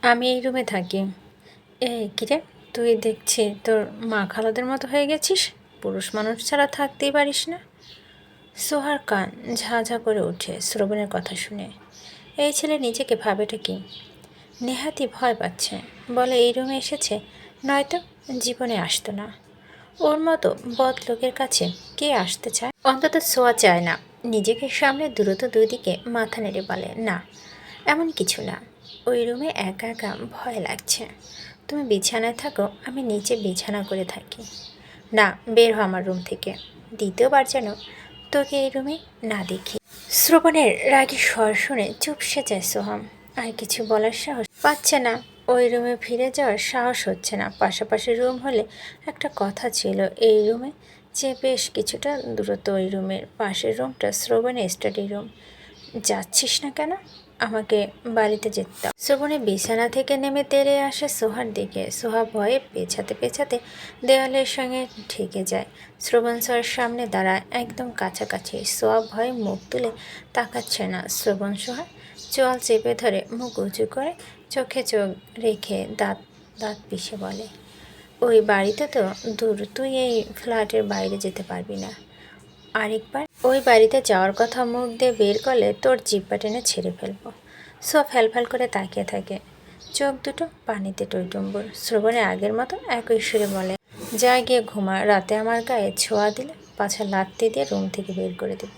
আমি এই রুমে থাকি। কিরে, তুই দেখছি তোর মা খালাদের মতো হয়ে গেছিস। পুরুষ মানুষ ছাড়া থাকতেই পারিস না। সোহার কান ঝাঝা করে ওঠে শ্রবণের কথা শুনে। এই ছেলে নিজেকে ভাবেটা কি? নেহাতি ভয় পাচ্ছে। বলে এই রুমে এসেছে, নয়তো জীবনে আসতো না। ওর মতো বদ লোকের কাছে কে আসতে চায়? অন্তত সোয়া চায় না। নিজেকে সামনে দ্রুত দুই দিকে মাথা নেড়ে বলে, না, এমন কিছু না। ওই রুমে একা একা ভয় লাগছে। তুমি বিছানায় থাকো, আমি নিচে বিছানা করে থাকি। না, বের হ আমার রুম থেকে। দ্বিতীয়বার যেন তোকে এই রুমে না দেখি। শ্রবণের রাগী স্বর শুনে চুপসে যায় সোহাম। আর কিছু বলার সাহস পাচ্ছে না। ওই রুমে ফিরে যাওয়ার সাহস হচ্ছে না। পাশাপাশি রুম হলে একটা কথা ছিল। এই রুমে যে বেশ কিছুটা দূরত্ব। ওই রুমের পাশের রুমটা শ্রবণের স্টাডি রুম। যাচ্ছিস না কেন? আমাকে বাড়িতে যেতে দাও। শ্রবণে বিছানা থেকে নেমে তেড়ে আসে সোহার দিকে। সোহা ভয়ে পেছাতে পেছাতে দেওয়ালের সঙ্গে ঠেকে যায়। শ্রবণ সোহার সামনে দাঁড়ায়, একদম কাছাকাছি। সোহা ভয়ে মুখ তুলে তাকাচ্ছে না। শ্রবণ সোহা চোয়াল চেপে ধরে মুখ উঁচু করে চোখে চোখ রেখে দাঁত দাঁত পিষে বলে, ওই বাড়িতে তো দূর, তুই এই ফ্ল্যাটের বাইরে যেতে পারবি না। আরেকবার ওই বাড়িতে যাওয়ার কথা মুখ দিয়ে বের করলে তোর জিহ্বা টেনে ছেড়ে ফেলবো। সব ফ্যালফ্যাল করে তাকিয়ে থাকে, চোখ দুটো পানিতে টইটুম্বুর। শ্রবণে আগের মতো একই সুরে বলে, যা গিয়ে ঘুমা, রাতে আমার গায়ে ছোঁয়া দিলে পাছা লাত্তি দিয়ে রুম থেকে বের করে দেব।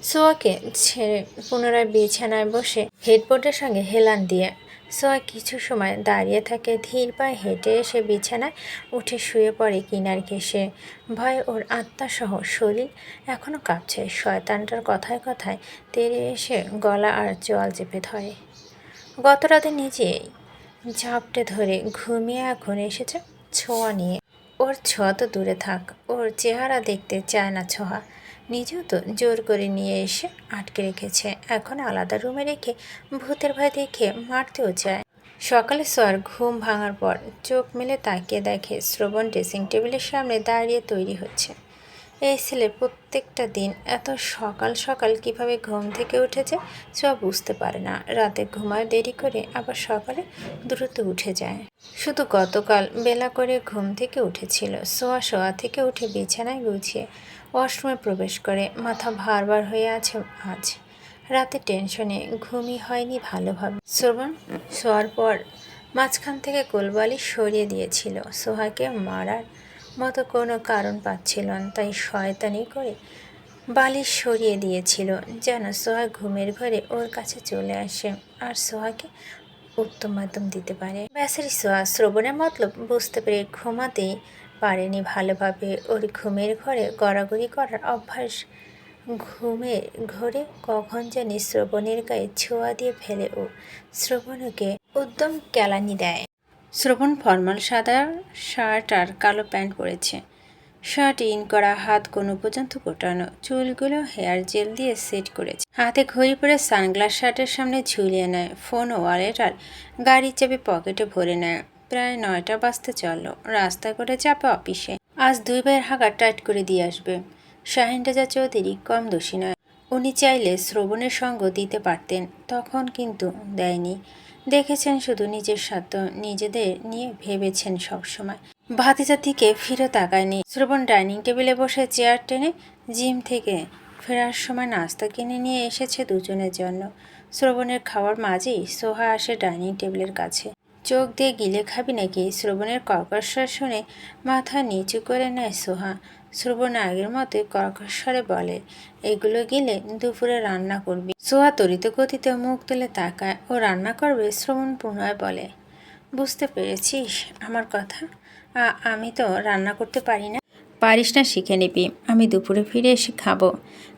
সোয়াকে ছেড়ে পুনরায় বিছানায় বসে হেডবোর্ডের সঙ্গে হেলান দিয়ে সোয়া কিছু সময় দাঁড়িয়ে থাকে। ধীর পায়ে হেঁটে এসে বিছানায় উঠে শুয়ে পড়ে কিনার ঘেঁষে। ভয়ে ওর আত্মাসহ শরীর এখনও কাঁপছে। শয়তানটার কথায় কথায় তেড়ে এসে গলা আর চোয়াল চেপে ধরে। গত রাতে নিজেই ঝাপটে ধরে ঘুমিয়ে এখন এসেছে ছোঁয়া নিয়ে। ওর ছোঁয়া তো দূরে থাক, ওর চেহারা দেখতে চায় না ছোঁয়া। নিজেও তো জোর করে নিয়ে এসে আটকে রেখেছে। এখন আলাদা রুমে রেখে ভূতের ভয় দেখে মারতেও চায়। সকালে সোয়ার ঘুম ভাঙার পর চোখ মেলে তাকিয়ে দেখে শ্রবণ ড্রেসিং টেবিলের সামনে দাঁড়িয়ে তৈরি হচ্ছে। এই ছেলে প্রত্যেকটা দিন এত সকাল সকাল কিভাবে ঘুম থেকে উঠেছে সোয়া বুঝতে পারে না। রাতে ঘুমায় দেরি করে, আবার সকালে দ্রুত উঠে যায়। শুধু গতকাল বেলা করে ঘুম থেকে উঠেছিল। শোয়া থেকে উঠে বিছানায় গুছিয়ে ওয়াশরুমে প্রবেশ করে। মাথা ভার হয়ে আছে আজ। রাতে টেনশনে ঘুমই হয়নি ভালোভাবে। শ্রবণ শোয়ার পর মাঝখান থেকে কোলবালিশ সরিয়ে দিয়েছিল। সোহাকে মারার মতো কোনো কারণ পাচ্ছিল না, তাই শয়তানি করে বালিশ সরিয়ে দিয়েছিল যেন সোহা ঘুমের ঘরে ওর কাছে চলে আসে আর সোহাকে উত্তম মাধ্যম দিতে পারে। ব্যাসারি সোহা শ্রবণের মতলব বুঝতে পেরে ঘুমাতেই পারেনি ভালোভাবে। ওর ঘুমের ঘরে গড়াগড়ি করার অভ্যাস। ঘুমের ঘরে কখন জানি শ্রবণের গায়ে ছোঁয়া দিয়ে ফেলে ও। শ্রবণকে উদ্যম কেলানি দেয়। শ্রবণ ফর্মাল সাদা শার্ট আর কালো প্যান্ট পরেছে। শার্ট ইন করা, হাত কোনো পর্যন্ত গোটানো, চুলগুলো হেয়ার জেল দিয়ে সেট করেছে। হাতে ঘড়ি পরে সানগ্লাস শার্টের সামনে ঝুলিয়ে নেয়। ফোন, ওয়ালেট আর গাড়ির চাবি পকেটে ভরে নেয়। প্রায় 9টা বাজতে চলল। রাস্তা করে চাপে অফিসে। আজ 2 ভাইয়ের হাঁকা টাইট করে দিয়ে আসবে। শাহিন রেজা চৌধুরী কম দোষী নয়। উনি চাইলে শ্রবণের সঙ্গ দিতে পারতেন, তখন কিন্তু দেয়নি। দেখেছেন শুধু নিজের স্বার্থ, নিজেদের নিয়ে ভেবেছেন সবসময়। ভাতিজার দিকে ফিরে তাকায়নি। শ্রবণ ডাইনিং টেবিলে বসে চেয়ার টেনে জিম থেকে ফেরার সময় নাস্তা কিনে নিয়ে এসেছে দুজনের জন্য। শ্রবণের খাওয়ার মাঝেই সোহা আসে ডাইনিং টেবিলের কাছে। চোখ দিয়ে গিলে খাবি নাকি? শ্রবণের কর্কশ্বর শুনে মাথা নিচু করে নেয় সোহা। শ্রবণ আগের মতোই কর্কশ্বরে বলে, এগুলো গিলে দুপুরে রান্না করবি। সোহা তরিত গতিতে মুখ তুলে তাকায়। ও রান্না করবে? শ্রবণ পুনরায় বলে, বুঝতে পেরেছিস আমার কথা? আমি তো রান্না করতে পারি না। পারিস না, শিখে নিবি। আমি দুপুরে ফিরে এসে খাবো।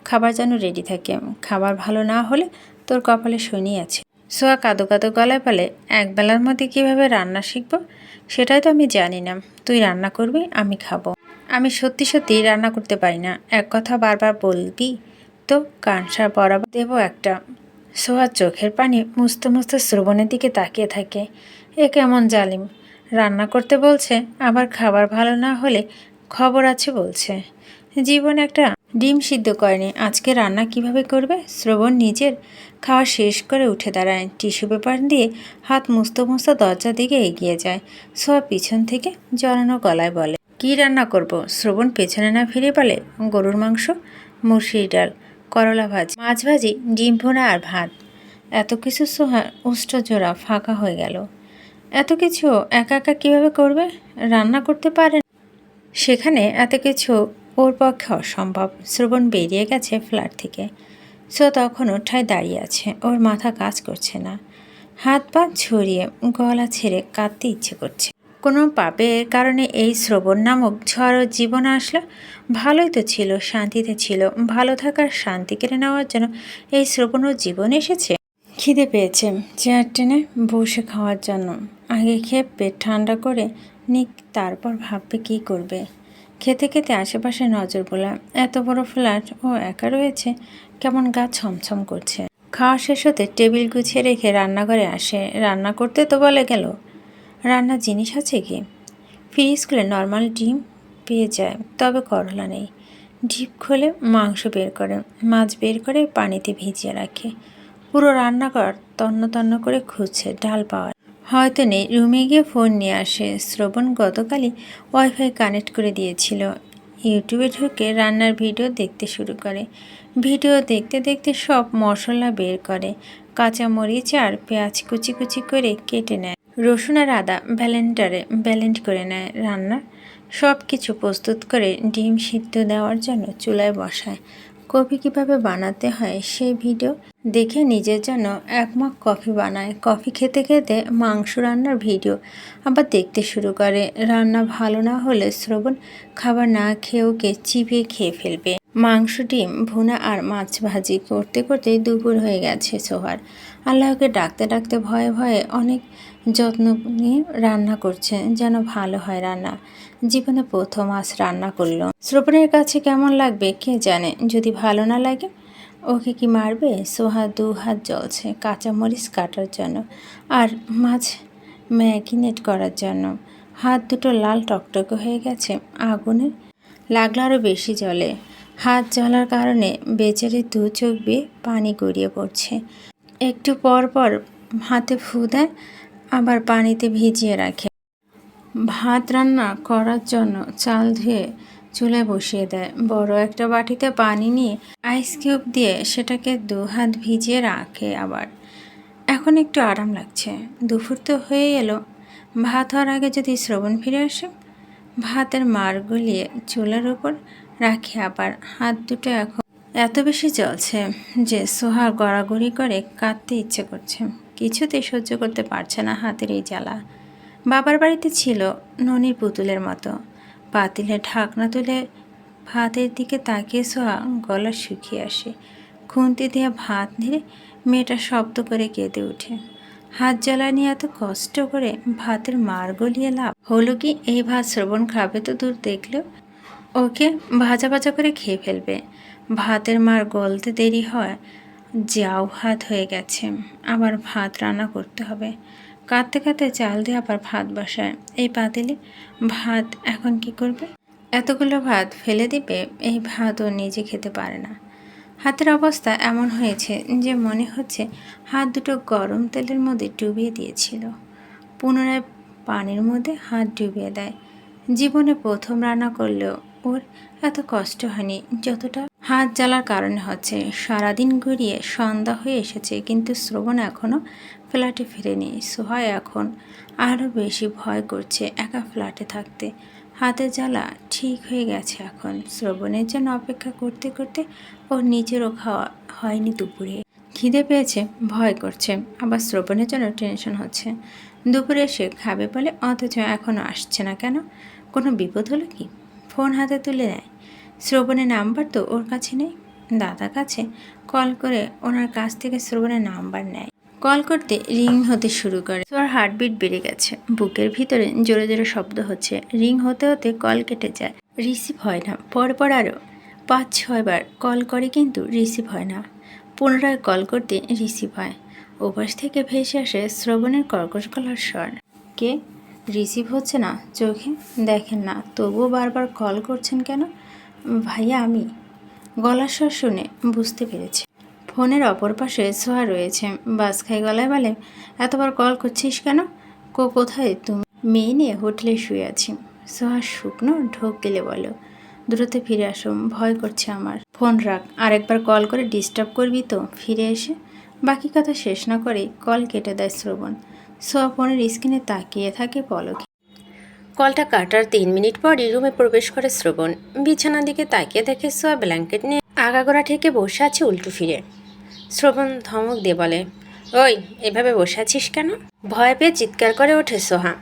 খাবার যেন রেডি থাকে। খাবার ভালো না হলে তোর কপালে শনি আছে। সোয়া কাঁদো কাঁদো গলায় বলে, একবেলার মধ্যে কিভাবে রান্না শিখবো সেটাই তো আমি জানি না। তুই রান্না করবি, আমি খাবো। আমি সত্যি সত্যি রান্না করতে পারি না। এক কথা বারবার বলবি তো কানসার বরাবর দেবো একটা। সোহার চোখের পানি মুছতে মুছতে শ্রবণের দিকে তাকিয়ে থাকে। এ কেমন জালিম! রান্না করতে বলছে, আবার খাবার ভালো না হলে খবর আছে বলছে। জীবনে একটা ডিম সিদ্ধ করেনি, আজকে রান্না কিভাবে করবে? শ্রবণ নিজের খাওয়া শেষ করে উঠে দাঁড়ায়, টিস্যু পেপার দিয়ে হাত মুছতে মুছতে দরজার দিকে এগিয়ে যায়। সোয়া পিছন থেকে জড়ানো গলায় বলে, কি রান্না করব? শ্রবণ পেছনে না ফিরে বলে, গরুর মাংস, মুসুরি ডাল, করলা ভাজি, মাছ ভাজি, ডিম ভুনা আর ভাত। এত কিছু সোহার উষ্ঠজোড়া ফাঁকা হয়ে গেল। এত কিছু একা একা কীভাবে করবে? রান্না করতে পারে? সেখানে এত কিছু ওর পক্ষে অসম্ভব। শ্রবণ বেরিয়ে গেছে ফ্ল্যাট থেকে। সো তখনও ঠায় দাঁড়িয়ে আছে, ওর মাথা কাজ করছে না। হাত পা ছড়িয়ে গলা ছেড়ে কাঁদতে ইচ্ছে করছে। কোনো পাপের কারণে এই শ্রবণ নামক ঝড় জীবনে আসলো? ভালোই তো ছিল, শান্তিতে ছিল। ভালো থাকার শান্তি কেড়ে নেওয়ার জন্য এই শ্রবণও জীবন এসেছে। খিদে পেয়েছে, চেয়ার টেনে বসে খাওয়ার জন্য। আগে খেয়ে পেট ঠান্ডা করে নিক, তারপর ভাববে কী করবে। খেতে খেতে আশেপাশে নজর বোলাম। এত বড় ফ্ল্যাট, ও একা রয়েছে, কেমন গা ছমছম করছে। খাওয়া শেষ হতে টেবিল গুছিয়ে রেখে রান্নাঘরে আসে। রান্না করতে তো বলে গেল, রান্নার জিনিস আছে কি? ফ্রিজ খুলে নর্মাল ডিম পেয়ে যায়, তবে করলা নেই। ডিপ খুলে মাংস বের করে, মাছ বের করে পানিতে ভিজিয়ে রাখে। পুরো রান্নাঘর তন্ন তন্ন করে খুঁজছে, ডাল পাওয়ার হয়তো নেই। রুমে গিয়ে ফোন নিয়ে আসে। শ্রবণ গতকালই ওয়াইফাই কানেক্ট করে দিয়েছিল। ইউটিউবে ঢুকে রান্নার ভিডিও দেখতে শুরু করে। ভিডিও দেখতে দেখতে সব মশলা বের করে, কাঁচা মরিচ আর পেঁয়াজ কুচি কুচি করে কেটে নেয়। রসুন আর আদা ব্যালেন্ড করে নেয়। রান্নার সব কিছু প্রস্তুত করে ডিম সিদ্ধ দেওয়ার জন্য চুলায় বসায়। কফি কীভাবে বানাতে হয় সেই ভিডিও দেখে নিজের জন্য এক মগ কফি বানায়। কফি খেতে খেতে মাংস রান্নার ভিডিও আবার দেখতে শুরু করে। রান্না ভালো না হলে শ্রবণ খাবার না খেয়ে ওকে চিবিয়ে খেয়ে ফেলবে। মাংস, ডিম ভুনা আর মাছ ভাজি করতে করতে দুপুর হয়ে গেছে সোহার। আল্লাহকে ডাকতে ডাকতে ভয়ে ভয়ে অনেক যত্ন নিয়ে রান্না করছে, যেন ভালো হয় রান্না। জীবনে প্রথম আজ রান্না করলো। শ্রবণের কাছে কেমন লাগবে কে জানে। যদি ভালো না লাগে ওকে কি মারবে? সোহা দু হাত জ্বলছে কাঁচামরিচ কাটার জন্য আর মাছ ম্যাগিনেট করার জন্য। হাত দুটো লাল টকটকে হয়ে গেছে, আগুনের লাগলে আরও বেশি জ্বলে। হাত জ্বলার কারণে বেচারি দু চোখ বেয়ে পানি গড়িয়ে পড়ছে। একটু পর পর হাতে ফু দেয়, আবার পানিতে ভিজিয়ে রাখে। ভাত রান্না করার জন্য চাল ধুয়ে চুলায় বসিয়ে দেয়। বড় একটা বাটিতে পানি নিয়ে আইস কিউব দিয়ে সেটাকে দু হাত ভিজিয়ে রাখে। আবার এখন একটু আরাম লাগছে। দুপুর তো হয়ে এলো, ভাত হওয়ার আগে যদি শ্রবণ ফিরে আসে। ভাতের মার গলিয়ে চুলার উপর রাখে। আবার হাত দুটো এখন এত বেশি জ্বলছে যে সোহার গড়াগড়ি করে কাঁদতে ইচ্ছে করছে। কিছুতেই সহ্য করতে পারছে না হাতের এই জ্বালা। বাবার বাড়িতে ছিল ননির পুতুলের মতো। পাতিলে ঢাকনা তুলে ভাতের দিকে তাকিয়ে সোহা গলা শুকিয়ে আসে। খুন্তি দিয়ে ভাত নেড়ে মেয়েটা শব্দ করে কেঁদে ওঠে। হাত জ্বালানি এত কষ্ট করে ভাতের মার গলিয়ে লাভ হলো কি? এই ভাত শ্রবণ খাবে তো দূর দেখলেও ওকে ভাজা ভাজা করে খেয়ে ফেলবে। ভাতের মার গলতে দেরি হয়, জাউ ভাত হয়ে গেছে। আবার ভাত রান্না করতে হবে। কাঁদতে কাঁদতে চাল দিয়ে আবার ভাত বসায়। এই পাতিলে ভাত এখন কি করবে? এতগুলো ভাত ফেলে দিবে? এই ভাত ও নিজে খেতে পারে না। হাতের অবস্থা এমন হয়েছে যে মনে হচ্ছে হাত দুটো গরম তেলের মধ্যে ডুবিয়ে দিয়েছিল। পুনরায় পানির মধ্যে হাত ডুবিয়ে দেয়। জীবনে প্রথম রান্না করলেও ওর এত কষ্ট হয়নি যতটা হাত জ্বালার কারণে হচ্ছে। সারাদিন ঘুরিয়ে সন্ধ্যা হয়ে এসেছে, কিন্তু শ্রবণ এখনও ফ্ল্যাটে ফিরেনি। সোহা এখন আরও বেশি ভয় করছে একা ফ্ল্যাটে থাকতে। হাতে জ্বালা ঠিক হয়ে গেছে এখন। শ্রবণের জন্য অপেক্ষা করতে করতে ওর নিজেরও খাওয়া হয়নি দুপুরে। খিদে পেয়েছে, ভয় করছে, আবার শ্রবণের জন্য টেনশন হচ্ছে। দুপুরে এসে খাবে বলে অথচ এখনও আসছে না কেন? কোনো বিপদ হলো কি? ফোন হাতে তুলে নেয়। শ্রবণের নাম্বার তো ওর কাছে নেই। দাদার কাছে কল করে ওনার কাছ থেকে শ্রবণের নাম্বার নেয়। কল করতে রিং হতে শুরু করে। ওর হার্টবিট বেড়ে গেছে, বুকের ভিতরে জোরে জোরে শব্দ হচ্ছে। রিং হতে হতে কল কেটে যায়, রিসিভ হয় না। পরপর আরও 5-6 বার কল করে কিন্তু রিসিভ হয় না। পুনরায় কল করতে রিসিভ হয়। ওপাশ থেকে ভেসে আসে শ্রবণের কর্কশ গলার স্বর। কে? রিসিভ হচ্ছে না, চোখে দেখেন না, তবুও বারবার কল করছেন কেন? ভাইয়া আমি। গলার স্বর শুনে বুঝতে পেরেছে ফোনের অপর পাশে সোহা রয়েছে। বাস খাই গলায় বলে, এতবার কল করছিস কেন? কোথায় তুমি? মেয়ে নিয়ে হোটেলে শুয়ে আছি। সোহা শুকনো ঢোক গেলে বলো, দ্রুত ফিরে আসো, ভয় করছে আমার। ফোন রাখ, আরেকবার কল করে ডিস্টার্ব করবি তো ফিরে এসে। বাকি কথা শেষ না করে কল কেটে দেয় শ্রবণ। সোহা ফোনের স্ক্রিনে তাকিয়ে থাকে পলকে। কলটা কাটার 3 মিনিট পরই রুমে প্রবেশ করে শ্রবণ। বিছানার দিকে তাকিয়ে দেখে সোহা ব্ল্যাঙ্কেট নিয়ে আগাগোড়া ঠেকে বসে আছে উল্টো ফিরে। শ্রবণ ধমক দিয়ে বলে, ওই এভাবে বসে আছিস কেন? ভয় পেয়ে চিৎকার করে ওঠে সোহা।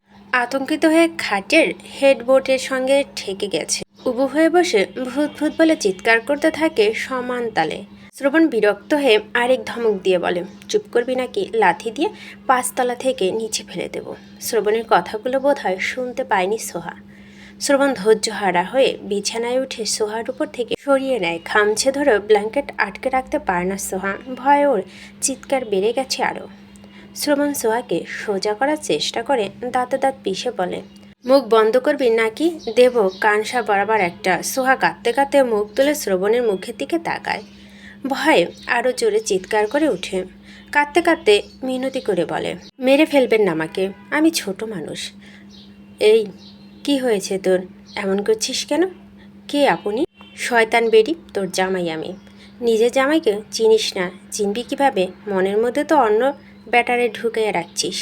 আতঙ্কিত হয়ে খাটের হেডবোর্ডের সঙ্গে ঠেকে গেছে। উবু হয়ে বসে ভূত ভূত বলে চিৎকার করতে থাকে সমান তালে। শ্রবণ বিরক্ত হয়ে আরেক ধমক দিয়ে বলে, চুপ করবি নাকি লাথি দিয়ে 5 তলা থেকে নিচে ফেলে দেব। শ্রবণের কথাগুলো বোধহয় শুনতে পায়নি সোহা। শ্রবণ ধৈর্যহারা হয়ে বিছানায় উঠে সোহার উপর থেকে সরিয়ে নেয়। খামছে ধরে ব্ল্যাঙ্কেট আটকে রাখতে পারে না সোহা। ভয়ে ওর চিৎকার বেড়ে গেছে আরও। শ্রবণ সোহাকে সোজা করার চেষ্টা করে দাঁতে দাঁত পিষে বলে, মুখ বন্ধ করবি নাকি দেব কানসা বরাবর একটা। সোহা কাঁদতে কাঁদতে মুখ তুলে শ্রবণের মুখের দিকে তাকায়। ভয়ে আরও জোরে চিৎকার করে উঠে। কাঁদতে কাঁদতে মিনতি করে বলে, মেরে ফেলবেন না আমাকে, আমি ছোট মানুষ। এই কি হয়েছে তোর? এমন করছিস কেন? কে আপনি? শয়তান বেডি, তোর জামাই আমি। নিজের জামাইকে চিনিস না, চিনবি কিভাবে? মনের মধ্যে তো অন্য ব্যাটারে ঢুকিয়ে রাখছিস।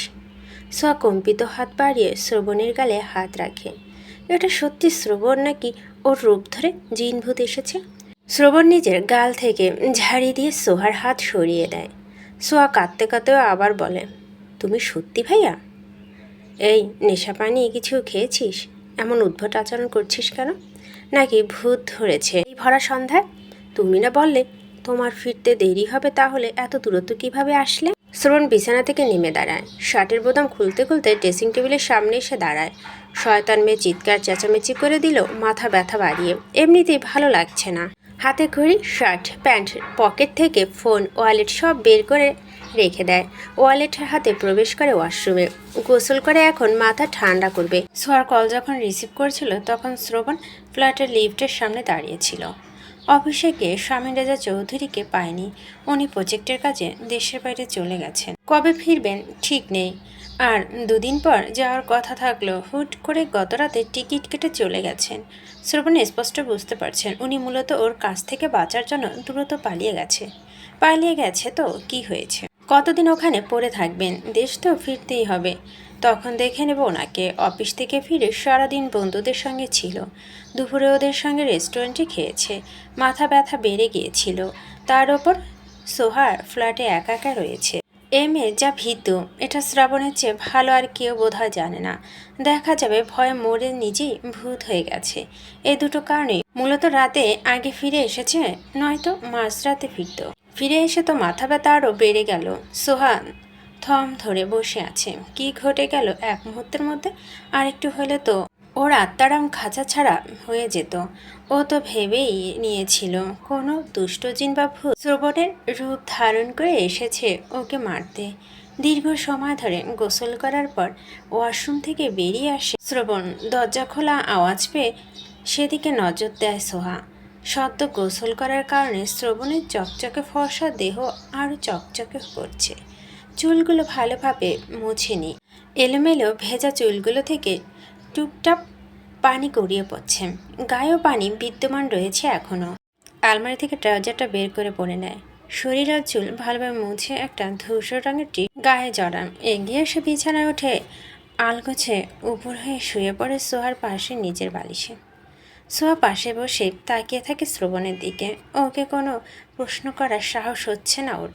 সোয়া কম্পিত হাত বাড়িয়ে শ্রবণের গালে হাত রাখে। এটা সত্যি শ্রবণ নাকি ওর রূপ ধরে জিন ভূত এসেছে? শ্রবণ নিজের গাল থেকে ঝাড়ি দিয়ে সোহার হাত সরিয়ে দেয়। সোয়া কাঁদতে কাঁদতেও আবার বলে, তুমি সত্যি ভাইয়া? এই নেশা পানি কিছু খেয়েছিস? এমন উদ্ভট আচরণ করছিস কেন? নাকি ভূত ধরেছে এই ভরা সন্ধ্যায়? তুমি না বললে তোমার ফিরতে দেরি হবে, তাহলে এত দূরত্ব কিভাবে আসলে? শ্রবণ বিছানা থেকে নেমে দাঁড়ায়। শার্টের বোতাম খুলতে খুলতে ড্রেসিং টেবিলের সামনে এসে দাঁড়ায়। শয়তান মেয়ে চিৎকার চেঁচামেচি করে দিল মাথা ব্যথা বাড়িয়ে। এমনিতেই ভালো লাগছে না। হাতে ঘড়ি, শার্ট, প্যান্ট, পকেট থেকে ফোন, ওয়ালেট সব বের করে রেখে দেয়। ওয়ালেটের হাতে প্রবেশ করে ওয়াশরুমে। গোসল করে এখন মাথা ঠান্ডা করবে। সোয়ার কল যখন রিসিভ করছিল তখন শ্রবণ ফ্ল্যাটের লিফটের সামনে দাঁড়িয়েছিল। অফিসে গিয়ে স্বামী রেজা চৌধুরীকে পায়নি। উনি প্রজেক্টের কাজে দেশের বাইরে চলে গেছেন। কবে ফিরবেন ঠিক নেই। আর 2 দিন পর যাওয়ার কথা থাকলো, হুট করে গতরাতে টিকিট কেটে চলে গেছেন। শ্রবণ স্পষ্ট বুঝতে পারছেন উনি মূলত ওর কাছ থেকে বাঁচার জন্য দ্রুত পালিয়ে গেছে তো কি হয়েছে? কতদিন ওখানে পড়ে থাকবেন? দেশ তো ফিরতেই হবে। তখন দেখে নেব ওনাকে। অফিস থেকে ফিরে সারাদিন বন্ধুদের সঙ্গে ছিল। দুপুরে ওদের সঙ্গে রেস্টুরেন্টে খেয়েছে। মাথা ব্যথা বেড়ে গিয়েছিল। তার ওপর সোহার ফ্ল্যাটে একা একা রয়েছে। মেয়ে যা ভীতু, এটা শ্রাবণের চেয়ে ভালো আর কেউ বোধহয় জানে না। দেখা যাবে ভয়ে মরে নিজেই ভূত হয়ে গেছে। এই দুটো কারণে মূলত রাতে আগে ফিরে এসেছে, নয়তো মাঝরাতে ফিরত। ফিরে এসে তো মাথা ব্যথা আরও বেড়ে গেল। সোহা থম ধরে বসে আছে। কি ঘটে গেল এক মুহূর্তের মধ্যে? আর একটু হলে তো ওর আত্মারাম খাঁচা ছাড়া হয়ে যেত। ও তো ভেবেই নিয়েছিল কোনো দুষ্ট জিন বা ভূত শ্রবণের রূপ ধারণ করে এসেছে ওকে মারতে। দীর্ঘ সময় ধরে গোসল করার পর ওয়াশরুম থেকে বেরিয়ে আসে শ্রবণ। দরজা খোলা আওয়াজ পেয়ে সেদিকে নজর দেয় সোহা। সদ্য গোসল করার কারণে শ্রবণের চকচকে ফর্সা দেহ আরও চকচকে করছে। চুলগুলো ভালোভাবে মুছেনি। এলোমেলো ভেজা চুলগুলো থেকে টুপটাপ পানি গড়িয়ে পড়ছে। গায়েও পানি বিদ্যমান রয়েছে এখনও। আলমারি থেকে ট্রাউজারটা বের করে পরে নেয়। শরীর আর চুল ভালোভাবে মুছে একটা ধূসর রঙের টি গায়ে জড়ান। এগিয়ে এসে বিছানায় উঠে আলগোছে উপর হয়ে শুয়ে পড়ে সোহার পাশে নিজের বালিশে। সোহা পাশে বসে তাকিয়ে থাকে শ্রবণের দিকে। ওকে কোনো প্রশ্ন করার সাহস হচ্ছে না ওর।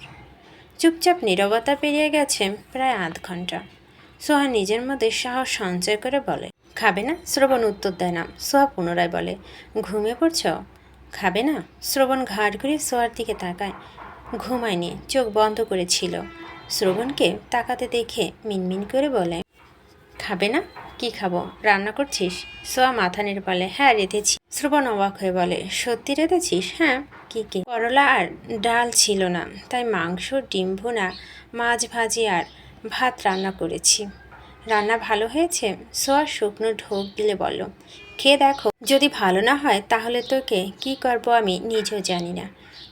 চুপচাপ নীরবতা পেরিয়ে গেছে প্রায় আধ ঘন্টা। সোহা নিজের মধ্যে সাহস সঞ্চয় করে বলে, খাবে না? শ্রবণ উত্তর দেয় না। সোহা পুনরায় বলে, ঘুমিয়ে পড়ছ? খাবে না? শ্রবণ ঘাড় ঘুরিয়ে সোহার দিকে তাকায়। ঘুমায়নি, চোখ বন্ধ করেছিল। শ্রবণকে তাকাতে দেখে মিনমিন করে বলে, খাবে না? কি খাবো? রান্না করছিস? সোয়া মাথা নেড়ে বলে, হ্যাঁ রেঁধেছি। শ্রবণ অবাক হয়ে বলে, সত্যি রেঁধেছিস? হ্যাঁ। কি? করলা আর ডাল ছিল না, তাই মাংস, ডিম ভুনা, মাছ ভাজি আর ভাত রান্না করেছি। রান্না ভালো হয়েছে? সোয়া শুকনো ঢোক গিলে বলল, খেয়ে দেখো, যদি ভালো না হয় তাহলে তোকে কি করব আমি নিজেও জানি না।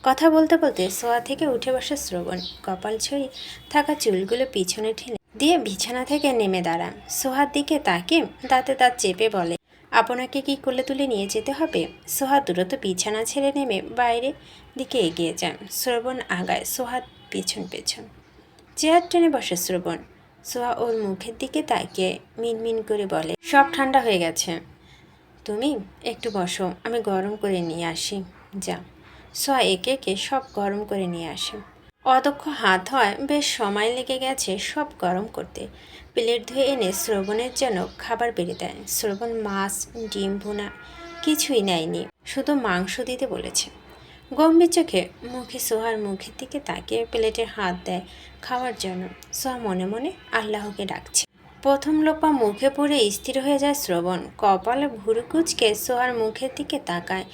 কথা বলতে বলতে সোয়া থেকে উঠে বসে শ্রবণ কপাল ছড়িয়ে থাকা চুলগুলো পিছনে ঠেলে দিয়ে বিছানা থেকে নেমে দাঁড়ান। সোহার দিকে তাকে দাঁতে দাঁত চেপে বলে, আপনাকে কি কোলে তুলে নিয়ে যেতে হবে? সোহা দ্রুত বিছানা ছেড়ে নেমে বাইরে দিকে এগিয়ে যান। শ্রবণ আগায় সোহার পেছন পেছন। চেয়ার টেনে বসে শ্রবণ। সোহা ওর মুখের দিকে তাকিয়ে মিনমিন করে বলে, সব ঠান্ডা হয়ে গেছে, তুমি একটু বসো, আমি গরম করে নিয়ে আসি। যা। সোয়া একে একে সব গরম করে নিয়ে আসে। অদক্ষ হাত হয় বেশ সময় লেগে গেছে সব গরম করতে। প্লেট ধুয়ে এনে শ্রবণের যেন খাবার বেড়ে দেয়। শ্রবণ মাছ, ডিম ভুনা কিছুই নেয়নি, শুধু মাংস দিতে বলেছে। গম্ভীর চোখে মুখে সোহার মুখের দিকে তাকিয়ে প্লেটে হাত দেয় খাওয়ার জন্য। সোহা মনে মনে আল্লাহকে ডাকছে। প্রথম লোকমা মুখে পড়ে স্থির হয়ে যায় শ্রবণ। কপালে ভুরু কুচকে সোহার মুখের দিকে তাকায়।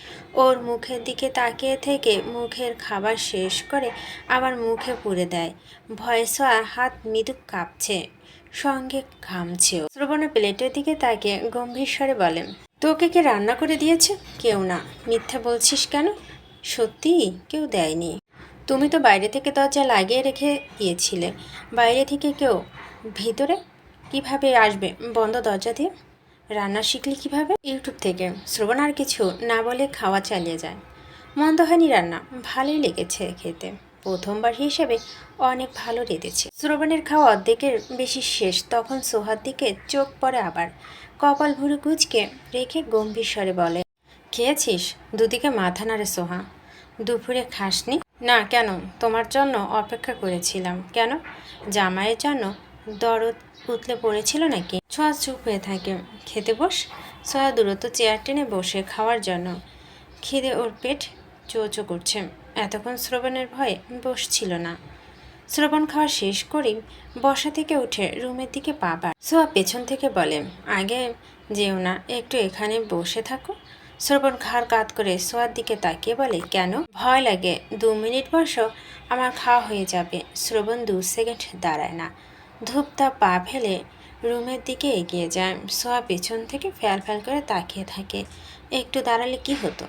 ওর মুখের দিকে তাকিয়ে থেকে মুখের খাবার শেষ করে আবার মুখে পুরে দেয়। ভয়ে সোহার হাত মৃদু কাঁপছে, সঙ্গে ঘামছেও। শ্রবণের প্লেটের দিকে তাকিয়ে গম্ভীর স্বরে বলে, তোকে কে রান্না করে দিয়েছে? কেউ না। মিথ্যা বলছিস কেন? সত্যি কেউ দেয়নি। তুমি তো বাইরে থেকে দরজা লাগিয়ে রেখে দিয়েছিলে। বাইরে থেকে কেউ ভিতরে কিভাবে আসবে বন্ধ দরজা দিয়ে? রান্না শিখলি কিভাবে? ইউটিউব থেকে। শ্রবণ আর কিছু না বলে খাওয়া চালিয়ে যায়। মন্দ হয়নি রান্না, ভালোই লেগেছে খেতে। প্রথমবার হিসেবে অনেক ভালো রেঁধেছে। শ্রবণের খাওয়া অর্ধেকের বেশি শেষ তখন সোহার দিকে চোখ পড়ে আবার। কপাল ভুরু কুচকে রেখে গম্ভীর স্বরে বলে, খেয়েছিস? দুদিকে মাথা নাড়ে সোহা। দুপুরে খাসনি? না। কেন? তোমার জন্য অপেক্ষা করেছিলাম। কেন? জামাইয়ের জন্য? দরদ উতলে পড়েছিল নাকি? ছোঁয়া চুপ হয়ে থাকে। খেতে বস। সোহা দ্রুত চেয়ার টেনে বসে খাওয়ার জন্য। খিদে ওর পেট চোচো করছে। এতক্ষণ শ্রবণের ভয়ে বসছিল না। শ্রবণ খাওয়া শেষ করেই বসা থেকে উঠে রুমের দিকে পা বাড়ায়। সোহা পেছন থেকে বলে, আগে যেও না, একটু এখানে বসে থাকো। শ্রবণ ঘাড় কাত করে সোয়ার দিকে তাকিয়ে বলে, কেন? ভয় লাগে। 2 মিনিট বসো, আমার খাওয়া হয়ে যাবে। শ্রবণ 2 সেকেন্ড দাঁড়ায় না, ধূপতা পা ফেলে রুমের দিকে এগিয়ে যায়। সোয়া পেছন থেকে ফ্যাল ফ্যাল করে তাকিয়ে থাকে। একটু দাঁড়ালে কি হতো?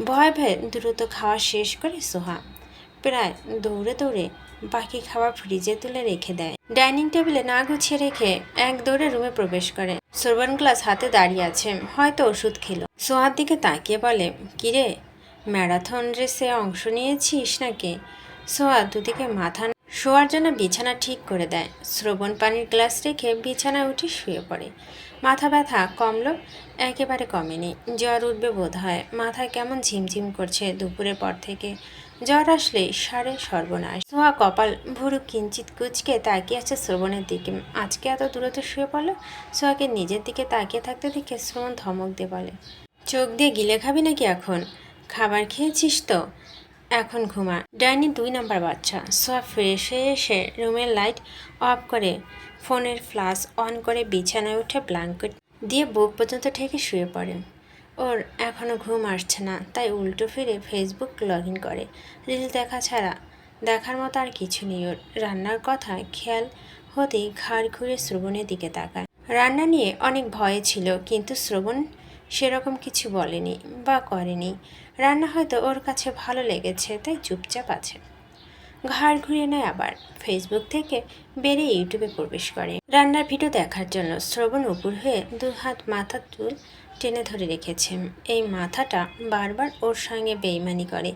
ভয় ভয়ে দ্রুত খাওয়া শেষ করে সোহা প্রায় দৌড়ে দৌড়ে বাকি খাবার ফ্রিজে তুলে রেখে দেয়। ডাইনিং টেবিলে না গুছিয়ে রেখে এক দৌড়ে রুমে প্রবেশ করে। শ্রবণ গ্লাস হাতে দাঁড়িয়ে আছে, হয়তো ওষুধ খেলো। সোহার দিকে তাকিয়ে বলে, কিরে, ম্যারাথন রেসে অংশ নিয়েছিস নাকি? সোহা দুদিকে মাথা শোয়ার জন্য বিছানা ঠিক করে দেয়। শ্রবণ পানির গ্লাস রেখে বিছানায় উঠে শুয়ে পড়ে। মাথা ব্যথা কমলো? একেবারে কমেনি। জ্বর উঠবে বোধ হয়। মাথায় কেমন ঝিমঝিম করছে দুপুরের পর থেকে। জ্বর আসলে সারে সর্বনাশ। সোহা কপাল ভুরু কিঞ্চিত কুচকে তাকিয়ে আছে শ্রবণের দিকে। আজকে এত দূরত্ব শুয়ে পড়লো। সোহাকে নিজের দিকে তাকিয়ে থাকতে দেখে শ্রবণ ধমক দিয়ে বলে, চোখ দিয়ে গিলে খাবি নাকি এখন? খাবার খেয়েছিস তো, এখন ঘুমা। ডাইনি 2 নাম্বার বাচ্চা। সোয়া ফ্রেশ হয়ে এসে রুমের লাইট অফ করে ফোনের ফ্ল্যাশ অন করে বিছানায় উঠে ব্ল্যাঙ্কেট দিয়ে বুক পর্যন্ত ঠেকে শুয়ে পড়ে। ওর এখনও ঘুম আসছে না, তাই উল্টো ফিরে ফেসবুক লগ ইন করে। রিল দেখা ছাড়া দেখার মতো আর কিছু নেই ওর। রান্নার কথা খেয়াল হতেই ঘাড় ঘুরে শ্রবণের দিকে তাকায়। রান্না নিয়ে অনেক ভয় ছিল, কিন্তু শ্রবণ সেরকম কিছু বলেনি বা করেনি। রান্না হয়তো ওর কাছে ভালো লেগেছে, তাই চুপচাপ আছে। ঘাড় ঘুরিয়ে নেয় আবার। ফেসবুক থেকে বেরিয়ে ইউটিউবে প্রবেশ করে রান্নার ভিডিও দেখার জন্য। শ্রবণ উপর হয়ে 2 হাত মাথার চুল টেনে ধরে রেখেছে। এই মাথাটা বারবার ওর সঙ্গে বেইমানি করে।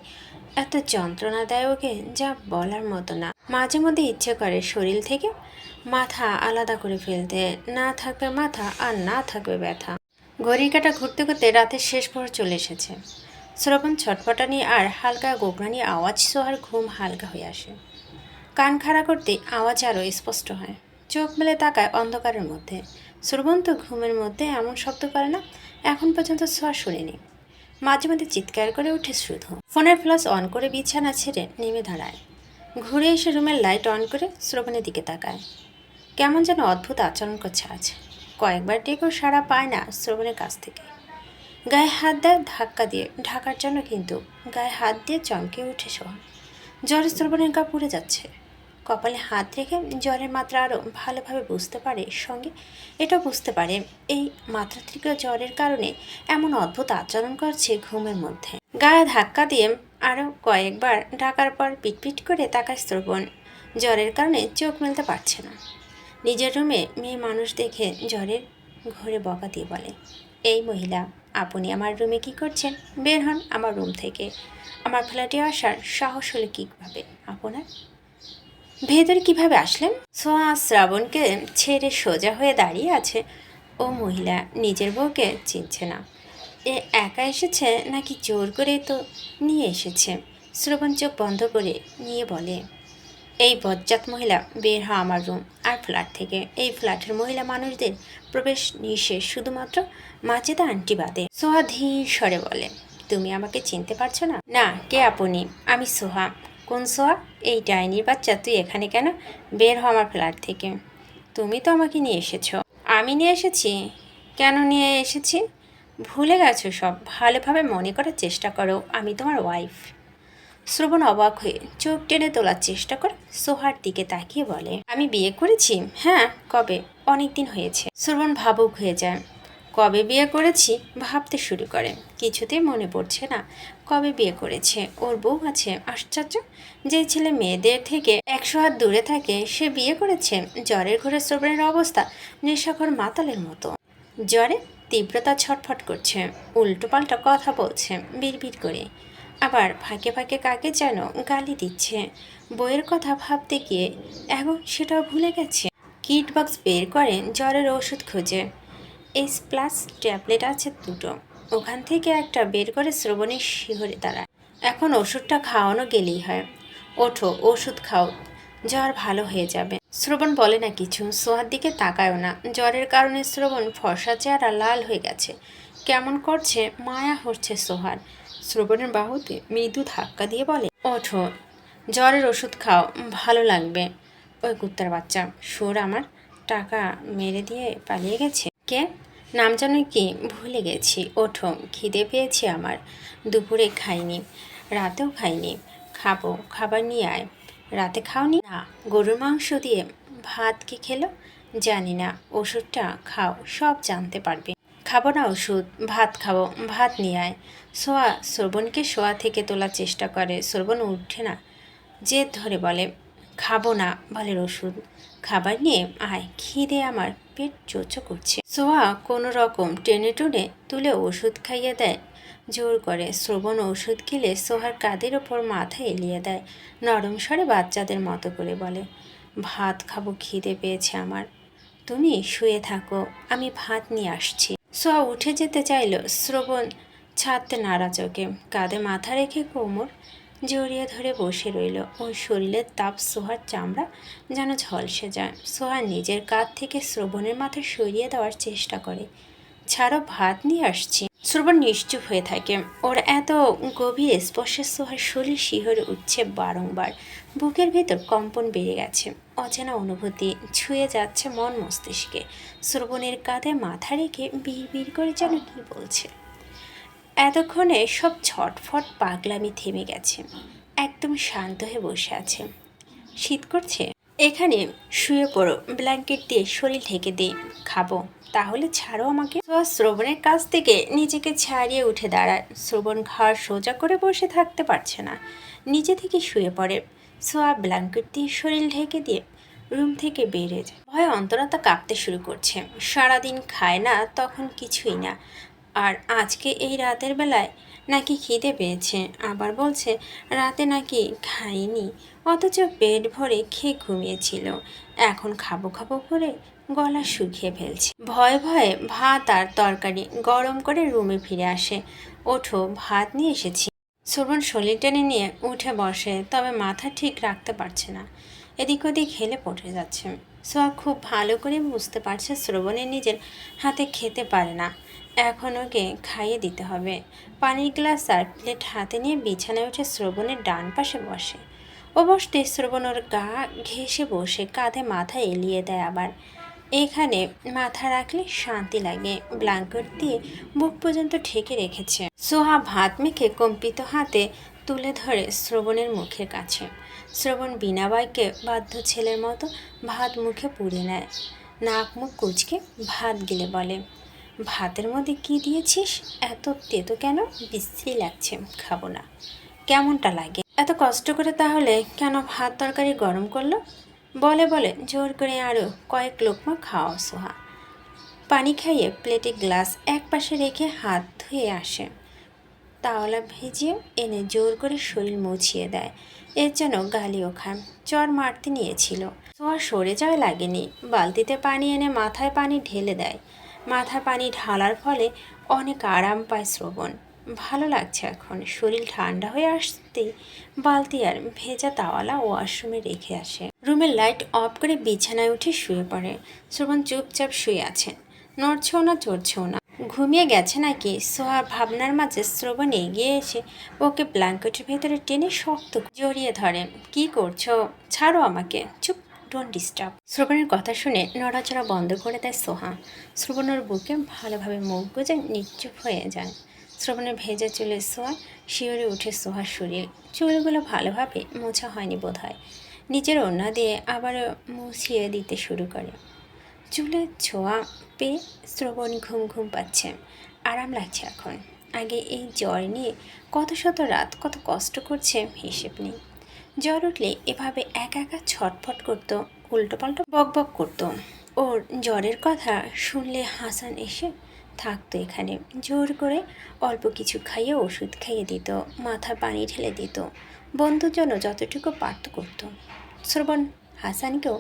এত যন্ত্রণা দেয় ওকে যা বলার মতো না। মাঝে মধ্যে ইচ্ছে করে শরীর থেকে মাথা আলাদা করে ফেলতে। না থাকবে মাথা আর না থাকবে ব্যথা। ঘড়ির কাঁটা ঘুরতে ঘুরতে রাতের শেষ প্রহর চলে এসেছে। শ্রবণ ছটফটানি আর হালকা গোগরানি আওয়াজ সোহার ঘুম হালকা হয়ে আসে। কান খাড়া করতে আওয়াজ আরও স্পষ্ট হয়। চোখ মেলে তাকায় অন্ধকারের মধ্যে। শ্রবণ তো ঘুমের মধ্যে এমন শব্দ করে না, এখন পর্যন্ত সোহা শুনেনি। মাঝে মাঝে চিৎকার করে উঠে শুধু। ফোনের ফ্ল্যাশ অন করে বিছানা ছেড়ে নেমে দাঁড়ায়। ঘুরে এসে রুমের লাইট অন করে শ্রবণের দিকে তাকায়। কেমন যেন অদ্ভুত আচরণ করছে আজ। কয়েকবার ডেকেও সাড়া পায় না শ্রবণের কাছ থেকে। গায়ে হাত দেয় ধাক্কা দিয়ে ঢাকার জন্য, কিন্তু গায়ে হাত দিয়ে চমকে উঠে সোহা। জ্বরে শ্রবণের গা পুড়ে যাচ্ছে। কপালে হাত রেখে জ্বরের মাত্রা আরও ভালোভাবে বুঝতে পারে, সঙ্গে এটাও বুঝতে পারে এই মাত্রাতিরিক্ত জ্বরের কারণে এমন অদ্ভুত আচরণ করছে ঘুমের মধ্যে। গায়ে ধাক্কা দিয়ে আরও কয়েকবার ডাকার পর পিটপিট করে তাকায় শ্রবণ। জ্বরের কারণে চোখ মেলতে পারছে না। নিজের রুমে মেয়ে মানুষ দেখে জ্বরের ঘরে বকা দিয়ে বলে, এই মহিলা, আপনি আমার রুমে কি করছেন? বের হন আমার রুম থেকে। আমার ফ্ল্যাটে আসার সাহস হলে কীভাবে আপনার? ভেতরে কিভাবে আসলেন? সোহা শ্রাবণকে ছেড়ে সোজা হয়ে দাঁড়িয়ে আছে। ও মহিলা নিজের বউকে চিনছে না। এ একা এসেছে নাকি জোর করে তো নিয়ে এসেছে? শ্রবণ চোখ বন্ধ করে নিয়ে বলে, এই বজ্জাত মহিলা, বের হ আমার রুম আর ফ্ল্যাট থেকে। এই ফ্ল্যাটের মহিলা মানুষদের প্রবেশ নিষেধ, শুধুমাত্র মাজিদা আন্টি বাদে। সোহা ধীর স্বরে বলে, তুমি আমাকে চিনতে পারছো না? না, কে আপনি? আমি সোহা। কোন সোহা? এই ডাইনির বাচ্চা, তুই এখানে কেন? বের হ আমার ফ্ল্যাট থেকে। তুমি তো আমাকে নিয়ে এসেছো। আমি নিয়ে এসেছি? কেন নিয়ে এসেছি? ভুলে গেছো সব? ভালোভাবে মনে করার চেষ্টা করো, আমি তোমার ওয়াইফ। শ্রবণ অবাক হয়ে চোখ টেনে তোলার চেষ্টা করে সোহার দিকে তাকিয়ে বলে, আমি বিয়ে করেছি? হ্যাঁ। কবে? অনেক দিন হয়েছে। শ্রবণ ভাবুক হয়ে যায়। কবে বিয়ে করেছি ভাবতে শুরু করে। কিছুতেই মনে পড়ছে না কবে বিয়ে করেছে। ওর বউ আছে। আশ্চর্য, যে ছেলে মেয়েদের থেকে 100 হাত দূরে থাকে সে বিয়ে করেছে। জ্বরের ঘরে শ্রবণের অবস্থা নেশাখোর মাতালের মতো। জ্বরে তীব্রতা ছটফট করছে, উল্টোপাল্টা কথা বলছে বিড়বিড় করে, আবার ফাঁকে ফাঁকে কাকে যেন গালি দিচ্ছে। বইয়ের কথা ভাবতে গিয়ে এখন সেটাও ভুলে গেছে। কিট বক্স বের করে জ্বরের ওষুধ খোঁজে। এস প্লাস ট্যাবলেট আছে 2টো, ওখান থেকে একটা বের করে শ্রবণের শিহরে দাঁড়ায়। এখন ওষুধটা খাওয়ানো গেলেই হয়। ওঠো, ওষুধ খাও, জ্বর ভালো হয়ে যাবে। শ্রবণ বলে না কিছু, সোহার দিকে তাকায়ও না। জ্বরের কারণে শ্রবণ ফর্সা চেহারা লাল হয়ে গেছে, কেমন করছে, মায়া হচ্ছে সোহার। শ্রবণের বাহুতে মৃদু ধাক্কা দিয়ে বলে, ওঠো, জ্বরের ওষুধ খাও, ভালো লাগবে। ওই কুত্তার বাচ্চা সুর আমার টাকা মেরে দিয়ে পালিয়ে গেছে। কে? নাম যেন কি ভুলে গেছি। ওঠো, খিদে পেয়েছে আমার। দুপুরে খাইনি, রাতেও খাইনি। খাবো, খাবার নিয়ে আয়। রাতে খাওনি? না। গরুর মাংস দিয়ে ভাত কি খেলো জানি না। ওষুধটা খাও, সব জানতে পারবে। খাবো না ওষুধ, ভাত খাবো। ভাত নিয়ে আয়। সোয়া শ্রবণকে শোয়া থেকে তোলার চেষ্টা করে। শ্রবণ উঠে না, জেদ ধরে বলে, খাবো না বলে ওষুধ। খাবার নিয়ে আয়, খিদে আমার পেট চোচো করছে। সোয়া কোনো রকম টেনে টুনে তুলে ওষুধ খাইয়ে দেয় জোর করে। শ্রবণ ওষুধ খেলে সোহার কাঁধের ওপর মাথা এলিয়ে দেয়, নরম স্বরে বাচ্চাদের মতো করে বলে, ভাত খাবো, খিদে পেয়েছে আমার। তুমি শুয়ে থাকো, আমি ভাত নিয়ে আসছি। সোয়া উঠে যেতে চাইল, শ্রবণ ছাড়তে নারাজ ওকে। কাঁধে মাথা রেখে কোমর জড়িয়ে ধরে বসে রইল। ওর শরীরের তাপ সোহার চামড়া যেন ঝলসে যায়। সোহা নিজের কাঁধ থেকে শ্রবণের মাথা সরিয়ে দেওয়ার চেষ্টা করে। ছাড়ো, ভাত নিয়ে আসছি। শ্রবণ নিশ্চুপ হয়ে থাকে। ওর এত গভীর স্পর্শে সোহার শরীর শিহরে উঠছে বারংবার। বুকের ভেতর কম্পন বেড়ে গেছে। অচেনা অনুভূতি ছুঁয়ে যাচ্ছে মন মস্তিষ্কে। শ্রবণের কাঁধে মাথা রেখে বিড় করে যেন কি বলছে। এতক্ষণে সব ছটফট পাগলামি থেমে গেছে। একদম শান্ত হয়ে বসে আছে। শীত করছে? এখানে শুয়ে পড়ো, ব্ল্যাঙ্কেট দিয়ে শরীর ঢেকে দিই। খাবো? তাহলে ছাড়ো আমাকে। শ্রবণের কাছ থেকে নিজেকে ছাড়িয়ে উঠে দাঁড়ায়। শ্রবণ ঘাড় সোজা করে বসে থাকতে পারছে না, নিজে থেকে শুয়ে পড়ে। সোয়া ব্ল্যাঙ্কেট দিয়ে শরীর ঢেকে দিয়ে রুম থেকে বেরিয়ে যায়। ভয়ে অন্তরতা কাঁপতে শুরু করছে। সারাদিন খায় না, তখন কিছুই না, আর আজকে এই রাতের বেলায় নাকি খিদে পেয়েছে। আবার বলছে রাতে নাকি খাইনি, অথচ পেট ভরে খেয়ে ঘুমিয়েছিল। এখন খাবো খাবো করে গলা শুকিয়ে ফেলছে। ভয়ে ভয়ে ভাত আর তরকারি গরম করে রুমে ফিরে আসে। ওঠো, ভাত নিয়ে এসেছি। শ্রবণ শরীর টেনে নিয়ে উঠে বসে, তবে মাথা ঠিক রাখতে পারছে না। এদিক ওদিক হেলে পড়ে যাচ্ছে। সোয়া খুব ভালো করে বুঝতে পারছে শ্রবণের নিজের হাতে খেতে পারে না, এখন ওকে খাইয়ে দিতে হবে। পানির গ্লাস আর প্লেট হাতে নিয়ে বিছানায় উঠে শ্রবণের ডান পাশে বসে। ও বসতে শ্রবণ ওর গা ঘেঁষে বসে কাঁধে মাথা এলিয়ে দেয়। আবার এখানে মাথা রাখলে শান্তি লাগে। ব্ল্যাঙ্কেট দিয়ে বুক পর্যন্ত ঢেকে রেখেছে। সোহা ভাত মেখে কম্পিত হাতে তুলে ধরে শ্রবণের মুখের কাছে। শ্রবণ বিনা বাইকে বাধ্য ছেলের মতো ভাত মুখে পুড়ে নেয়। নাক মুখ কুচকে ভাত গিলে বলে, ভাতের মধ্যে কি দিয়েছিস? এত তেতো কেন? বিশ্রী লাগছে, খাবো না। কেমনটা লাগে? এত কষ্ট করে তাহলে কেন ভাত তরকারি গরম করলো? বলে বলে জোর করে আরও কয়েক লোকমা খাওয়া সোহা। পানি খাইয়ে প্লেটে গ্লাস এক পাশে রেখে হাত ধুয়ে আসে। তাওয়ালা ভিজিয়ে এনে জোর করে শরীর মুছিয়ে দেয়। এর যেন গালিও খান। চর মারতে নিয়েছিল, সোহা সরে যাওয়া লাগেনি। বালতিতে পানি এনে মাথায় পানি ঢেলে দেয়। মাথায় পানি ঢালার ফলে অনেক আরাম পায় শ্রবণ। ভালো লাগছে এখন। শরীর ঠান্ডা হয়ে আসতেই বালতি আর ভেজা তাওয়ালা ওয়াশরুমে রেখে আসে। রুমের লাইট অফ করে বিছানায় উঠে শুয়ে পড়ে। শ্রবণ চুপচাপ শুয়ে আছে, নড়ছেও না চড়ছেও না। ঘুমিয়ে গেছে নাকি? সোহার ভাবনার মাঝে শ্রবণ এগিয়ে এসে ওকে ব্ল্যাঙ্কেটের ভেতরে টেনে শক্ত জড়িয়ে ধরে। কি করছো? ছাড়ো আমাকে। চুপ, ডোন্ট ডিস্টার্ব। শ্রবণের কথা শুনে নড়াচড়া বন্ধ করে দেয় সোহা। শ্রবণের বুকে ভালোভাবে মুখ গুজে নিশ্চুপ হয়ে যায়। শ্রবণের ভেজা চুলে সোহা শিওরে উঠে সোহার শরীর। চুলগুলো ভালোভাবে মোছা হয়নি বোধহয়। নিজের ওড়না দিয়ে আবারও মুছিয়ে দিতে শুরু করে। চুলের ছোঁয়া পেয়ে শ্রবণ ঘুম ঘুম পাচ্ছে। আরাম লাগছে এখন। আগে এই জ্বর নিয়ে কত শত রাত কত কষ্ট করছে হিসেব নেই। জ্বর উঠলে এভাবে একা একা ছটফট করতো, উল্টোপাল্টো বক বক করতো। ওর জ্বরের কথা শুনলে হাসান এসে থাকতো এখানে। জোর করে অল্প কিছু খাইয়ে ওষুধ খাইয়ে দিত, মাথা পানি ঢেলে দিত, বন্ধুর জন্য যতটুকু পারত করতো। শ্রবণ হাসানকেও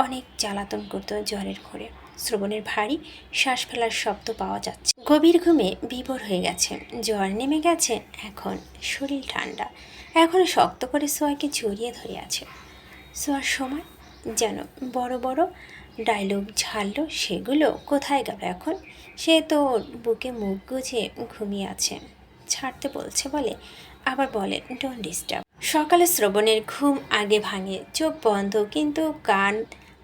অনেক জ্বালাতন করতো জ্বরের ঘোরে। শ্রবণের ভারী শ্বাস ফেলার শব্দ পাওয়া যাচ্ছে। গভীর ঘুমে বিভোর হয়ে গেছে। জ্বর নেমে গেছে এখন, শরীর ঠান্ডা। এখন শক্ত করে সোয়াকে জড়িয়ে ধরে আছে। সোয়ার সময় যেন বড় বড় ডায়লগ ঝাড়ল, সেগুলো কোথায় গেল এখন? সে তো ওর বুকে মুখ গুজে ঘুমিয়ে আছে। ছাড়তে বলছে বলে আবার বলে ডোন্ট ডিস্টার্ব। সকালে শ্রবণের ঘুম আগে ভাঙে। চোখ বন্ধ, কিন্তু কান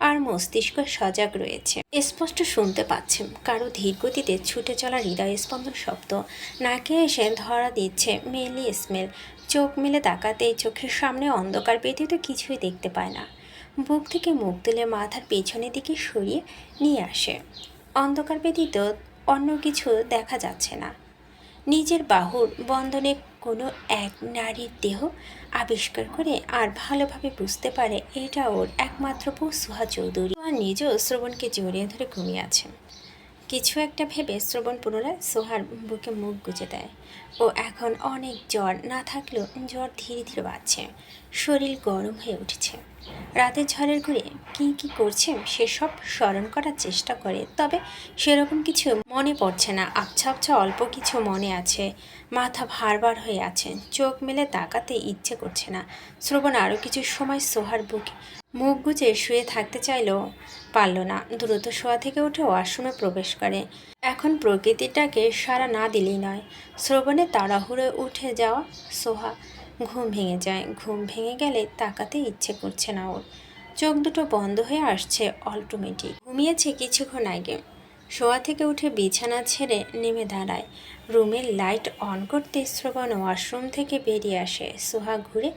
আর মস্তিষ্ক সজাগ রয়েছে। স্পষ্ট শুনতে পাচ্ছে কারো ধীর গতিতে ছুটে চলা হৃদয় স্পন্দন শব্দ। নাকে এসে ধরা দিচ্ছে মেলি স্মেল। চোখ মেলে তাকাতেই চোখের সামনে অন্ধকার ব্যতীত কিছুই দেখতে পায় না। বুক থেকে মুখ তুলে মাথার পেছনের দিকে সরিয়ে নিয়ে আসে। অন্ধকার ব্যতীত অন্য কিছু দেখা যাচ্ছে না। নিজের বাহুর বন্ধনে কোনো এক নারীর দেহ আবিষ্কার করে আর ভালোভাবে বুঝতে পারে এটা ওর একমাত্র বউ সুহা চৌধুরী। সোহা নিজেও শ্রবণকে জড়িয়ে ধরে ঘুমিয়ে আছে। কিছু একটা ভেবে শ্রবণ পুনরায় সোহার বুকে মুখ গুজে দেয়। ও এখন অনেক জ্বর না থাকলেও জ্বর ধীরে ধীরে বাড়ছে। শরীর গরম হয়ে উঠেছে। রাতের ঝড়ের ঘুরে কি কি করছে সেসব স্মরণ করার চেষ্টা করে, তবে সেরকম কিছু মনে পড়ছে না। আবছা আবছা অল্প কিছু মনে আছে। মাথা ভারবার হয়ে আছে। চোখ মেলে তাকাতে ইচ্ছে করছে না। শ্রবণ আরও কিছু সময় সোহার বুকে মুখ গুজে শুয়ে থাকতে চাইলেও পারল না। দ্রুত শোয়া থেকে উঠে ওয়াশরুমে প্রবেশ করে। এখন প্রকৃতিটাকে সাড়া না দিলেই নয়। শ্রবণে তাড়াহুড়ো উঠে যাওয়া সোহা ঘুম ভেঙে যায়। ঘুম ভেঙে গেলে তাকাতে ইচ্ছে করছে না ওর। চোখ দুটো বন্ধ হয়ে আসছে অটোমেটিক। ঘুমিয়েছে কিছুক্ষণ আগে। শোয়া থেকে উঠে বিছানা ছেড়ে নেমে দাঁড়ায়। রুমের লাইট অন করতে শ্রবণ ওয়াশরুম থেকে বেরিয়ে আসে। সোহা ঘুরে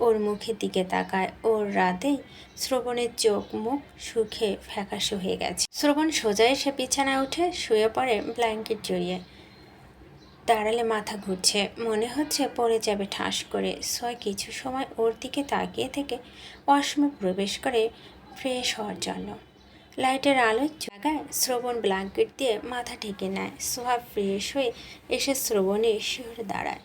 ওর মুখের দিকে তাকায়। ওর রাতেই শ্রবণের চোখ মুখ সুখে ফ্যাকাশে হয়ে গেছে। শ্রবণ সোজা এসে বিছানায় উঠে শুয়ে পড়ে ব্ল্যাঙ্কেট জড়িয়ে। দাঁড়ালে মাথা ঘুরছে, মনে হচ্ছে পড়ে যাবে ঠাস করে। সোয়া কিছু সময় ওর দিকে তাকিয়ে থেকে ওয়াশরুমে প্রবেশ করে ফ্রেশ হওয়ার জন্য। লাইটের আলোয় জায়গায় শ্রবণ ব্ল্যাঙ্কেট দিয়ে মাথা ঢেকে নেয়। সোহা ফ্রেশ হয়ে এসে শ্রবণের শিহরে দাঁড়ায়।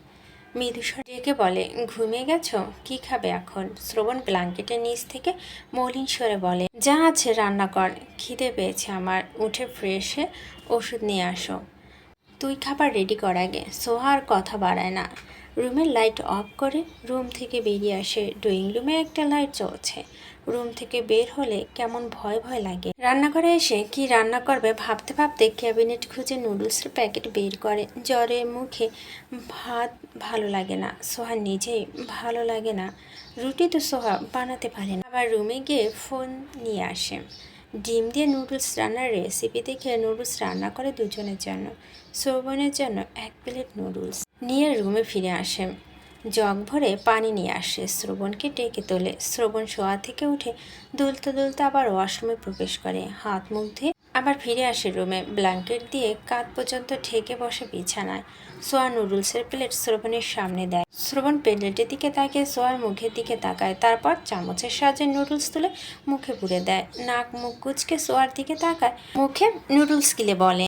মৃদুস্বর ডেকে বলে, ঘুমিয়ে গেছো? কি খাবে এখন? শ্রবণ ব্ল্যাঙ্কেটের নিচ থেকে মলিন স্বরে বলে, যা আছে রান্না কর, খিদে পেয়েছে আমার। উঠে ফ্রেশ হয়ে ওষুধ নিয়ে আসো। তুই খাবার রেডি কর আগে। সোহা আর কথা বাড়ায় না। রুমের লাইট অফ করে রুম থেকে বেরিয়ে আসে। ড্রয়িং রুমে একটা লাইট জ্বলছে। রুম থেকে বের হলে কেমন ভয় ভয় লাগে। রান্নাঘরে এসে কি রান্না করবে ভাবতে ভাবতে ক্যাবিনেট খুঁজে নুডলসের প্যাকেট বের করে। জ্বরের মুখে ভাত ভালো লাগে না। সোহা নিজেই ভালো লাগে না। রুটি তো সোহা বানাতে পারে না। আবার রুমে গিয়ে ফোন নিয়ে আসে। ডিম দিয়ে নুডলস রান্নার রেসিপি দেখে নুডলস রান্না করে দুজনের জন্য। শ্রবণের জন্য 1 প্লেট নুডলস নিয়ে রুমে ফিরে আসে। জগ ভরে পানি নিয়ে আসে, শ্রবণকে ডেকে তোলে। শ্রবণ শোয়া থেকে উঠে দুলতে দুলতে আবার ওয়াশরুমে প্রবেশ করে, হাত মুখ ধুয়ে আবার ফিরে আসে রুমে। ব্ল্যাঙ্কেট দিয়ে কাঁধ পর্যন্ত ঢেকে বসে বিছানায়। সোয়া নুডলসের প্লেট শ্রবণের সামনে দেয়। শ্রবণ প্লেটের দিকে তাকিয়ে সোয়ার মুখের দিকে তাকায়, তারপর চামচের সাহায্যে নুডলস তুলে মুখে পুরে দেয়। নাক মুখ কুচকে সোয়ার দিকে তাকায়, মুখে নুডলস গিলে বলে,